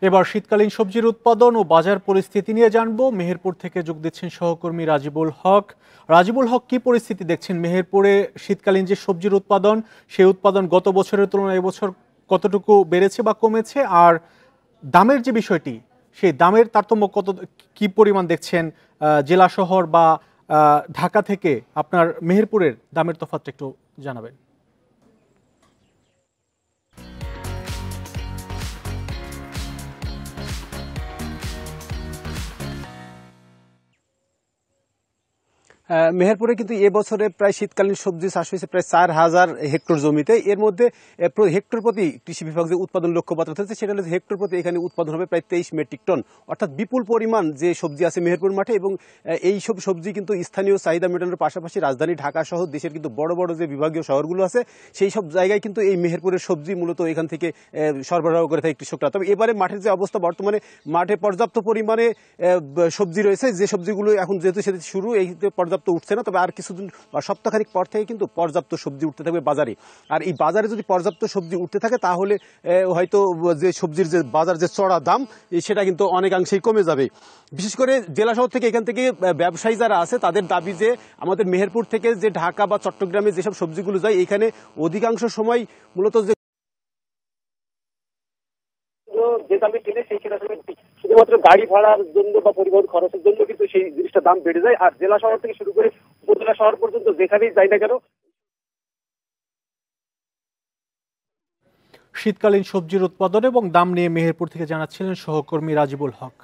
এবার শীতকালীন সবজির উৎপাদন ও বাজার পরিস্থিতি নিয়ে জানবো। মেহেরপুর থেকে যোগ দিচ্ছেন সহকর্মী রাজিবুল হক। রাজিবুল হক, কি পরিস্থিতি দেখছেন মেহেরপুরে? শীতকালীন যে সবজির উৎপাদন, সেই উৎপাদন গত বছরের তুলনায় এবছর কতটুকু বেড়েছে বা কমেছে? আর দামের যে বিষয়টি, সেই দামের তারতম্য কত, কি পরিমাণ দেখছেন জেলা শহর বা ঢাকা থেকে? আপনার মেহেরপুরের দামের তফাৎটা একটু জানাবেন। মেহেরপুরে কিন্তু এবছরে প্রায় শীতকালীন সবজি চাষ হয়েছে প্রায় 4,000 হেক্টর জমিতে। এর মধ্যে হেক্টর প্রতি কৃষি বিভাগ যে উৎপাদন লক্ষ্যমাত্রা থাকছে সেটা হচ্ছে হেক্টর প্রতি এখানে উৎপাদন হবে প্রায় 23 মেট্রিক টন, অর্থাৎ বিপুল পরিমাণ যে সবজি আছে মেহেরপুর মাঠে। এবং এই সব সবজি কিন্তু স্থানীয় চাহিদা মেটানোর পাশাপাশি রাজধানী ঢাকা সহ দেশের কিন্তু বড় বড় যে বিভাগীয় শহরগুলো আছে সেই সব জায়গায় কিন্তু এই মেহেরপুরের সবজি মূলত এখান থেকে সরবরাহ করে থাকে কৃষকরা। তবে এবারে মাঠের যে অবস্থা, বর্তমানে মাঠে পর্যাপ্ত পরিমাণে সবজি রয়েছে, যে সবজিগুলো এখন যেহেতু সেটা শুরু, এই পর্যাপ্ত উঠছে না, তবে আর কিছুদিন বা সপ্তাহখানিক পর থেকে কিন্তু পর্যাপ্ত সবজি উঠতে থাকবে বাজারে। আর এই বাজারে যদি পর্যাপ্ত সবজি উঠতে থাকে তাহলে হয়তো যে সবজির যে বাজার যে চড়া দাম সেটা কিন্তু অনেকাংশেই কমে যাবে। বিশেষ করে জেলা শহর থেকে এখান থেকে ব্যবসায়ী যারা আছে তাদের দাবি যে আমাদের মেহেরপুর থেকে যে ঢাকা বা চট্টগ্রামে যেসব সবজিগুলো যায় এখানে অধিকাংশ সময় মূলত যে দামে কিনে সেই কিনা শুধুমাত্র গাড়ি ভাড়ার জন্য বা পরিবহন খরচের জন্য কিন্তু সেই জিনিসটা দাম বেড়ে যায়। আর জেলা শহর থেকে শুরু করে উপজেলা শহর পর্যন্ত যেখানেই যাই না কেন। শীতকালীন সবজির উৎপাদন এবং দাম নিয়ে মেহেরপুর থেকে জানাচ্ছিলেন সহকর্মী রাজিবুল হক।